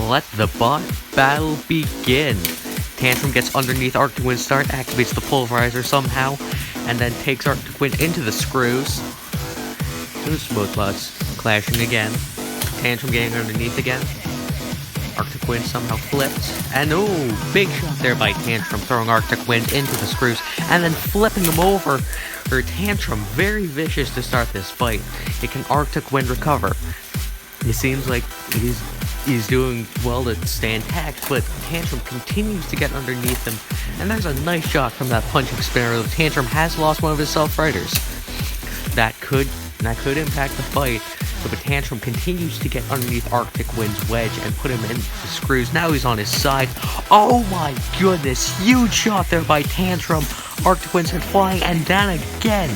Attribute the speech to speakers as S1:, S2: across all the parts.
S1: let the bot battle begin. Tantrum gets underneath Arctic Wind's start, activates the pulverizer somehow, and then takes Arctic Wind into the screws. Both bots clashing again. Tantrum getting underneath again. Arctic Wind somehow flipped, and oh, big shot there by Tantrum, throwing Arctic Wind into the screws, and then flipping him over. For Tantrum, very vicious to start this fight. It can Arctic Wind recover. It seems like he's doing well to stay intact, but Tantrum continues to get underneath him, and there's a nice shot from that punching spinner. Tantrum has lost one of his self-riders. That could impact the fight. But Tantrum continues to get underneath Arctic Wind's wedge and put him in the screws. Now he's on his side. Oh my goodness, huge shot there by Tantrum. Arctic Wind sent flying and down again.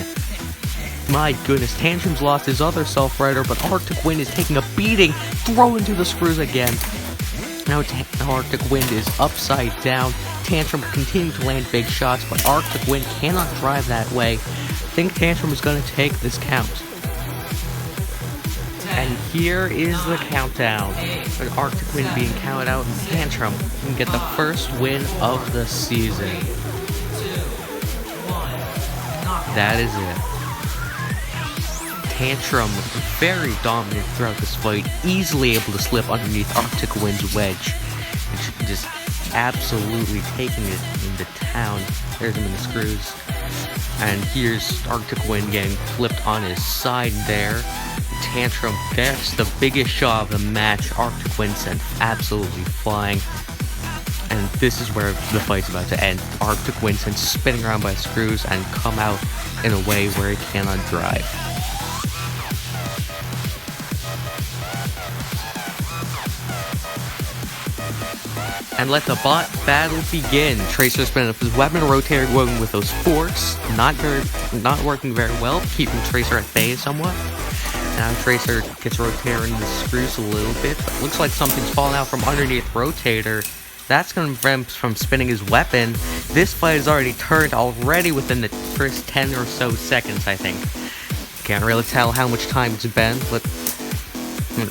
S1: My goodness, Tantrum's lost his other self-rider, but Arctic Wind is taking a beating, thrown into the screws again. Now Arctic Wind is upside down. Tantrum continues to land big shots, but Arctic Wind cannot drive that way. I think Tantrum is going to take this count. And here is the countdown. With Arctic Wind being counted out, and Tantrum can get the first win of the season. That is it. Tantrum, very dominant throughout this fight, easily able to slip underneath Arctic Wind's wedge. And just absolutely taking it into town. There's him in the screws. And here's Arctic Wind getting flipped on his side there. Tantrum gets the biggest shot of the match. Arctic Wind sent absolutely flying. And this is where the fight's about to end. Arctic Wind sent spinning around by screws and come out in a way where it cannot drive. And let the bot battle begin. Tracer spinning up his weapon, Rotator going with those forks. Not working very well, keeping Tracer at bay somewhat. Now Tracer gets Rotator into the screws a little bit, but looks like something's falling out from underneath Rotator. That's going to prevent him from spinning his weapon. This fight is already turned already within the first 10 or so seconds, I think. Can't really tell how much time it's been, but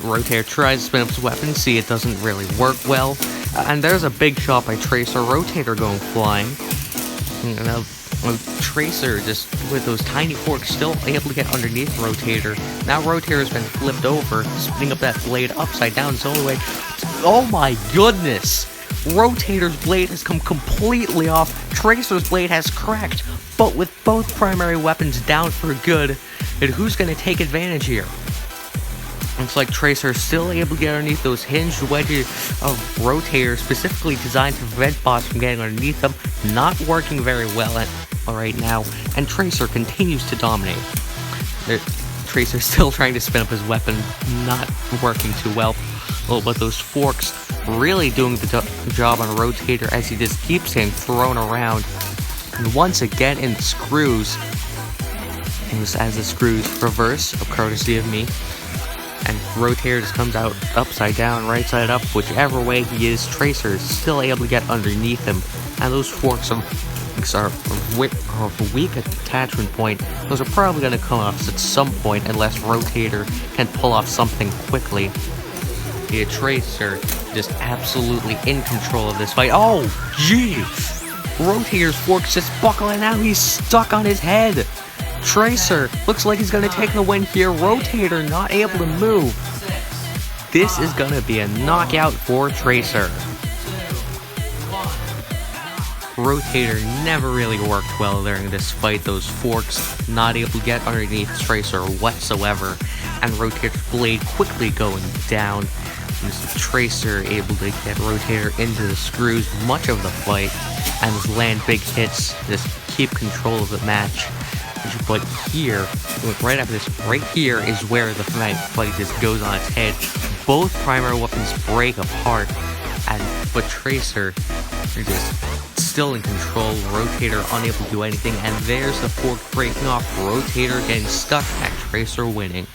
S1: Rotator tries to spin up his weapon, see it doesn't really work well. And there's a big shot by Tracer, Rotator going flying. And Tracer, just with those tiny forks, still able to get underneath Rotator. Now Rotator's been flipped over, spinning up that blade upside down its own way. Oh my goodness! Rotator's blade has come completely off. Tracer's blade has cracked, but with both primary weapons down for good. And who's going to take advantage here? Looks like Tracer is still able to get underneath those hinged wedges of Rotator, specifically designed to prevent bots from getting underneath them. Not working very well right now, and Tracer continues to dominate. Tracer's still trying to spin up his weapon, not working too well. Oh, but those forks really doing the job on Rotator as he just keeps getting thrown around. And once again in the screws, as the screws reverse, a courtesy of me. And Rotator just comes out upside down, right side up, whichever way he is. Tracer is still able to get underneath him. And those forks are weak attachment point. Those are probably going to come off at some point unless Rotator can pull off something quickly. The Tracer just absolutely in control of this fight. Oh, jeez! Rotator's forks just buckle and now he's stuck on his head. Tracer looks like he's going to take the win here. Rotator not able to move. This is going to be a knockout for Tracer. Rotator never really worked well during this fight. Those forks not able to get underneath Tracer whatsoever. And Rotator's blade quickly going down. And Tracer able to get Rotator into the screws much of the fight. And just land big hits. Just keep control of the match. But here, right after this, right here is where the fight just goes on its head. Both primary weapons break apart, but Tracer is just still in control. Rotator unable to do anything, and there's the fork breaking off. Rotator getting stuck, and Tracer winning.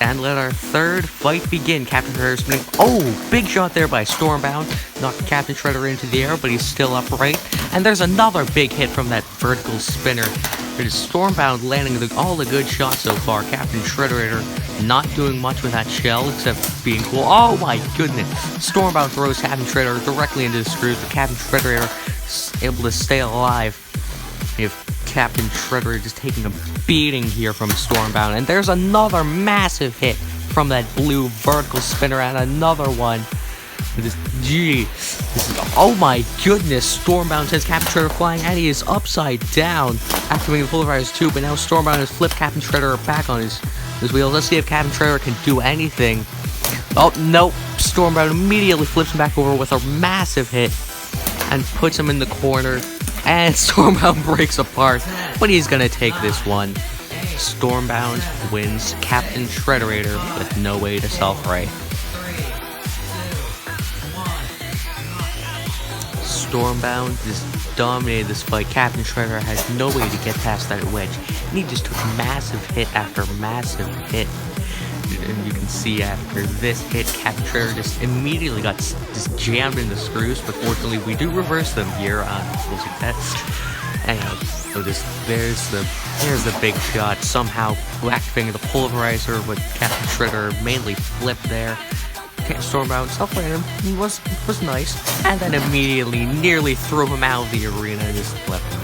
S1: And let our third fight begin. Captain Shredder spinning. Oh, big shot there by Stormbound. Knocked Captain Shredder into the air, but he's still upright. And there's another big hit from that vertical spinner. It is Stormbound landing all the good shots so far. Captain Shrederator not doing much with that shell except being cool. Oh my goodness! Stormbound throws Captain Shrederator directly into the screws, but Captain Shrederator is able to stay alive. If Captain Shrederator just taking a beating here from Stormbound, and there's another massive hit from that blue vertical spinner, and another one. Oh my goodness, Stormbound sends Captain Shredder flying, and he is upside down, activating the pulverized tube, but now Stormbound has flipped Captain Shredder back on his wheels. Let's see if Captain Shredder can do anything. Oh, nope. Stormbound immediately flips him back over with a massive hit, and puts him in the corner, and Stormbound breaks apart, but he's gonna take this one. Stormbound wins Captain Shrederator with no way to self-right. Stormbound just dominated this fight. Captain Shredder has no way to get past that wedge, and he just took massive hit after massive hit. And you can see after this hit, Captain Shredder just immediately got just jammed in the screws, but fortunately we do reverse them here on Closing Pets. Anyhow, so there's the big shot, somehow activating the pulverizer with Captain Shredder mainly flipped there. Stormbound self-landed was nice, and then immediately nearly threw him out of the arena and just left him.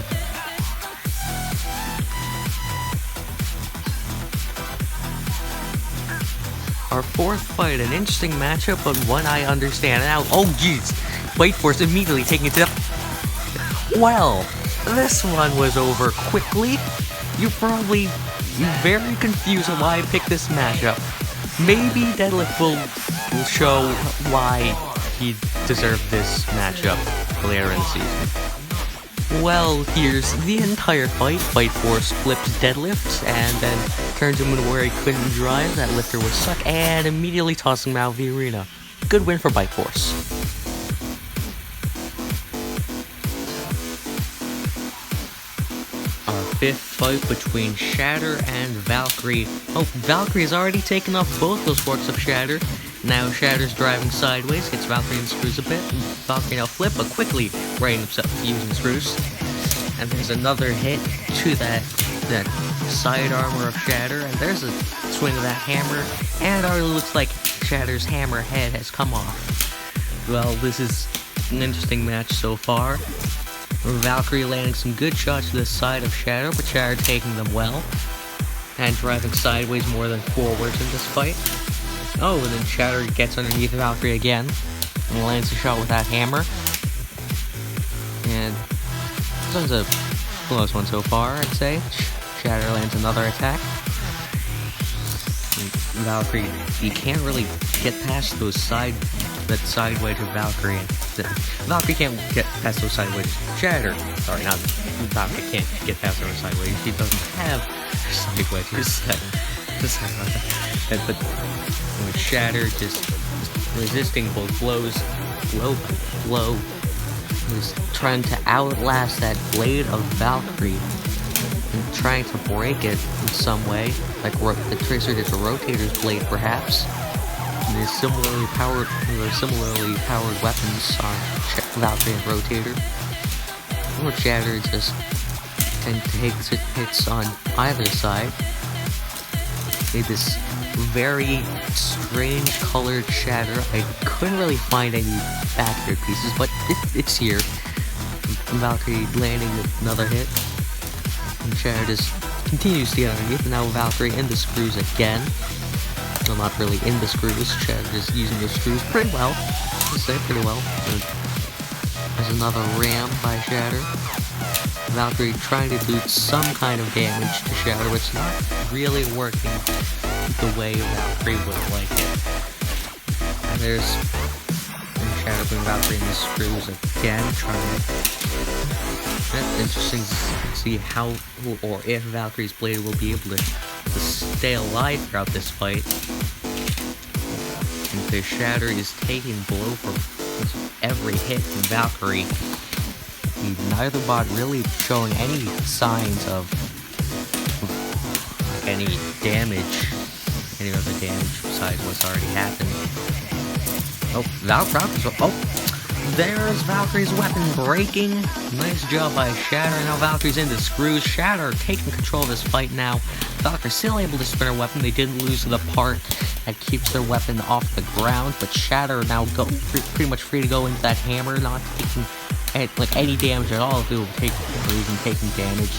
S1: Our fourth fight, an interesting matchup, but one I understand now. Oh jeez, White Force immediately taking it down. Well, this one was over quickly. You're probably very confused on why I picked this matchup. Maybe Deadlift will show why he deserved this matchup later in the season. Well, here's the entire fight. White Force flips Deadlift and then turns him into where he couldn't drive. That lifter was stuck and immediately tossing him out of the arena. Good win for White Force. Our fifth fight between Shatter and Valkyrie. Oh, Valkyrie has already taken off both those forks of Shatter. Now Shatter's driving sideways, hits Valkyrie and screws a bit. Valkyrie now flip, but quickly righting himself using screws. And there's another hit to that side armor of Shatter, and there's a swing of that hammer, and it already looks like Shatter's hammer head has come off. Well, this is an interesting match so far. Valkyrie landing some good shots to the side of Shatter, but Shatter taking them well, and driving sideways more than forwards in this fight. Oh, and then Shatter gets underneath Valkyrie again, and lands a shot with that hammer. And this one's a close one so far, I'd say. Shatter lands another attack. And Valkyrie, you can't really get past those that side wedge of Valkyrie. Valkyrie can't get past those side wedges. Shatter, sorry, not Valkyrie can't get past those side wedges. She doesn't have side wedges. But with Shatter just resisting both blows, blow by blow, was trying to outlast that blade of Valkyrie and trying to break it in some way, like the Tracer did to Rotator's blade, perhaps. And similarly powered weapons on Valkyrie and Rotator. Or Shatter just takes hits on either side. Made this very strange colored Shatter. I couldn't really find any accurate pieces, but it's here. Valkyrie landing another hit. And Shatter just continues to get underneath, and now Valkyrie in the screws again. Well, not really in the screws. Shatter just using the screws pretty well. I'd say pretty well. There's another ram by Shatter. Valkyrie trying to do some kind of damage to Shatter, but it's not really working the way Valkyrie would like it. And there's Shatter putting Valkyrie in the screws again, trying. That's interesting to see how or if Valkyrie's blade will be able to stay alive throughout this fight. And the Shatter is taking blow for every hit from Valkyrie. Neither bot really showing any signs of any damage, any other damage besides what's already happened. Oh, there's Valkyrie's weapon breaking. Nice job by Shatter. Now Valkyrie's into screws. Shatter taking control of this fight now. Valkyrie's still able to spin her weapon. They didn't lose the part that keeps their weapon off the ground, but Shatter now pretty much free to go into that hammer, not taking any damage at all. If it will take even taking damage.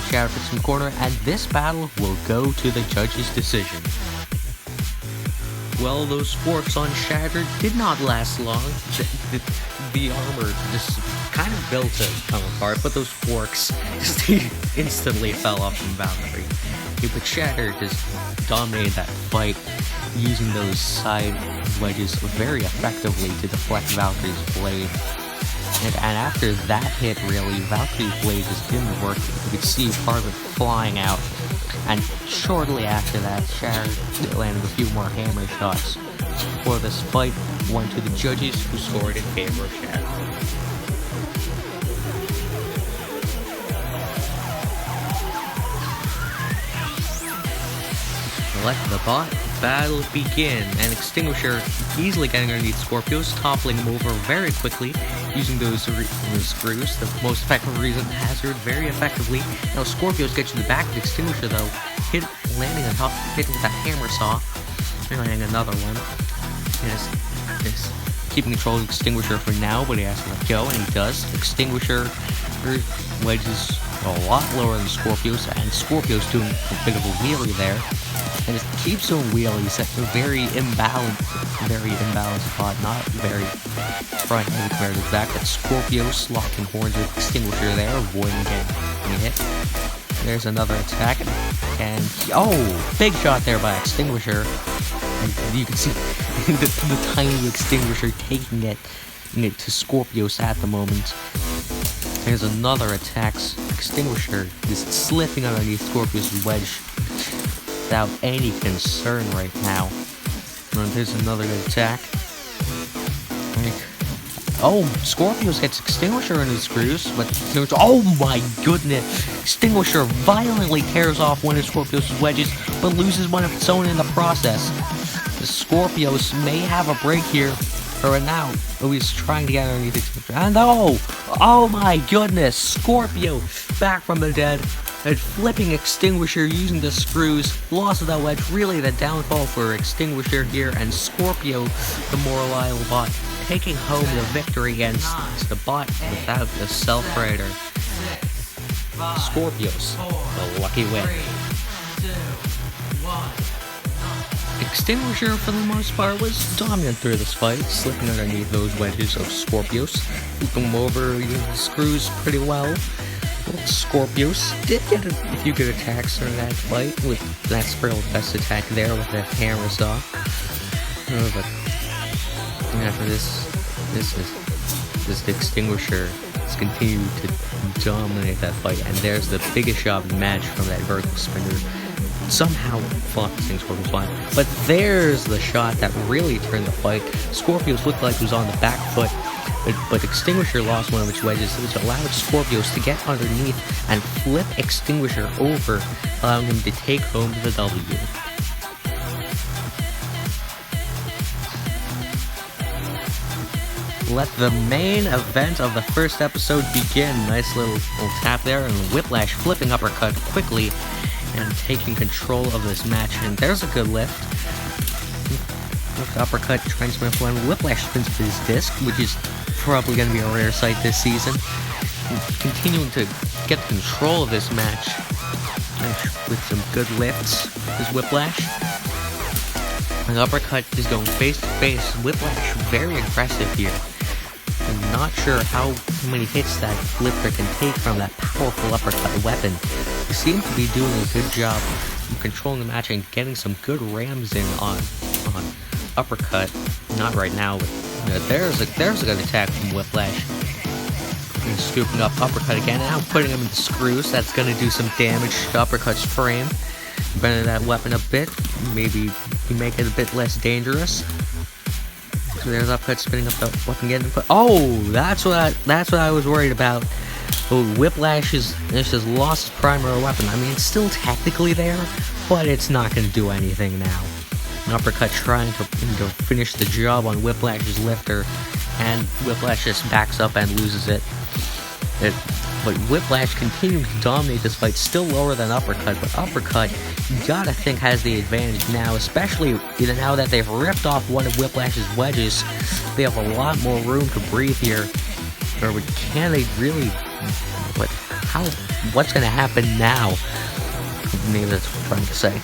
S1: Shatter puts in corner, and this battle will go to the judge's decision. Well, those forks on Shatter did not last long. The armor just kind of built to come apart, but those forks just instantly fell off from Valkyrie. But Shatter just dominated that fight, using those side wedges very effectively to deflect Valkyrie's blade. And after that hit, really, Valkyrie's blade just didn't work. You could see part of it flying out. And shortly after that, Shatter landed a few more hammer shots before this fight went to the judges, who scored in favor of Shatter. Let the bot battle begin, and Extinguisher easily getting underneath Skorpios, toppling him over very quickly, using those screws, the most effective reason hazard, very effectively. Now Skorpios gets to the back of Extinguisher though, landing on top, hitting with that hammer saw, and landing another one. And is keeping control of Extinguisher for now, but he has to let go, and he does. Extinguisher wedges a lot lower than Skorpios, and Skorpios doing a bit of a wheelie there. And it keeps doing wheelies at a very imbalanced spot, not very front heavy compared to the back. But Skorpios locking horns with Extinguisher there, avoiding getting hit. There's another attack, and big shot there by Extinguisher. And you can see the tiny Extinguisher taking it to Skorpios at the moment. There's another attack. Extinguisher is slipping underneath Skorpios' wedge without any concern right now. And there's another good attack. Skorpios gets Extinguisher into the screws, but oh my goodness! Extinguisher violently tears off one of Skorpios' wedges, but loses one of its own in the process. The Skorpios may have a break here, or an out. Oh, he's trying to get underneath Extinguisher. And oh my goodness! Skorpio back from the dead. And flipping Extinguisher using the screws, loss of that wedge, really the downfall for Extinguisher here, and Skorpio, the more reliable bot, taking home the victory against the bot without the self-rider. Skorpios, the lucky win. Extinguisher, for the most part, was dominant through this fight, slipping underneath those wedges of Skorpios, flipping them over, using the screws pretty well. Skorpios did get a few good attacks during that fight, with that's probably the best attack there with that hammer saw. But after this Extinguisher has continued to dominate that fight, and there's the biggest shot of the match from that vertical spinner. Somehow fought this thing Skorpios fine. But there's the shot that really turned the fight. Skorpios looked like he was on the back foot, but Extinguisher lost one of its wedges, which allowed Skorpios to get underneath and flip Extinguisher over, allowing him to take home the W. Let the main event of the first episode begin. Nice little tap there, and Whiplash flipping uppercut quickly and taking control of this match. And there's a good lift. With the uppercut, trying to spin up one. Whiplash spins up his disc, which is probably going to be a rare sight this season. And continuing to get control of this match with some good lifts is Whiplash. And the uppercut is going face to face. Whiplash very aggressive here. I'm not sure how many hits that lifter can take from that powerful uppercut weapon. He seems to be doing a good job of controlling the match and getting some good rams in on uppercut. Not right now, but there's a good attack from Whiplash. And scooping up uppercut again. Now putting him in the screws. That's going to do some damage to uppercut's frame. Bending that weapon a bit. Maybe make it a bit less dangerous. So there's uppercut spinning up the weapon getting put. Oh, that's what I was worried about. Oh, Whiplash has lost his primary weapon. I mean, it's still technically there, but it's not going to do anything now. An uppercut trying to finish the job on Whiplash's lifter. and Whiplash just backs up and loses it. But Whiplash continues to dominate this fight, still lower than Uppercut, but Uppercut, you gotta think, has the advantage now, especially now that they've ripped off one of Whiplash's wedges. They have a lot more room to breathe here. Or can they really... What's gonna happen now? Maybe that's what I'm trying to say.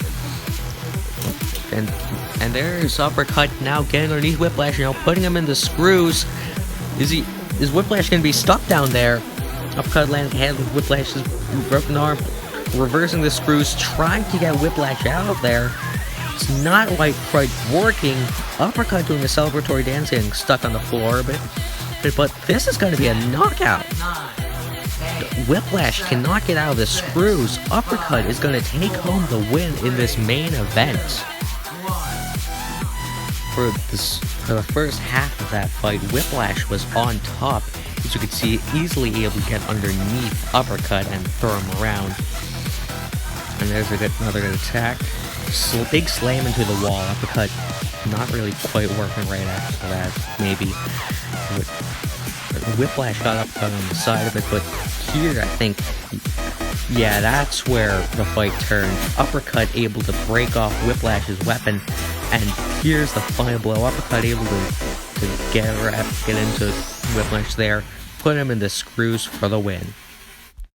S1: And there's Uppercut now getting underneath Whiplash, putting him in the screws. Is Whiplash gonna be stuck down there? Uppercut landing head with Whiplash's broken arm, reversing the screws, trying to get Whiplash out of there. It's not quite working. Uppercut doing a celebratory dance, getting stuck on the floor a bit. But this is going to be a knockout. Whiplash cannot get out of the screws. Uppercut is going to take home the win in this main event. For the first half of that fight, Whiplash was on top. As you can see, easily able to get underneath Uppercut and throw him around. And there's another good attack. Big slam into the wall. Uppercut not really quite working right after that, maybe. Whiplash got Uppercut on the side of it, but here I think, yeah, that's where the fight turned. Uppercut able to break off Whiplash's weapon, and here's the final blow. Uppercut able to get into Whiplash there, put him in the screws for the win.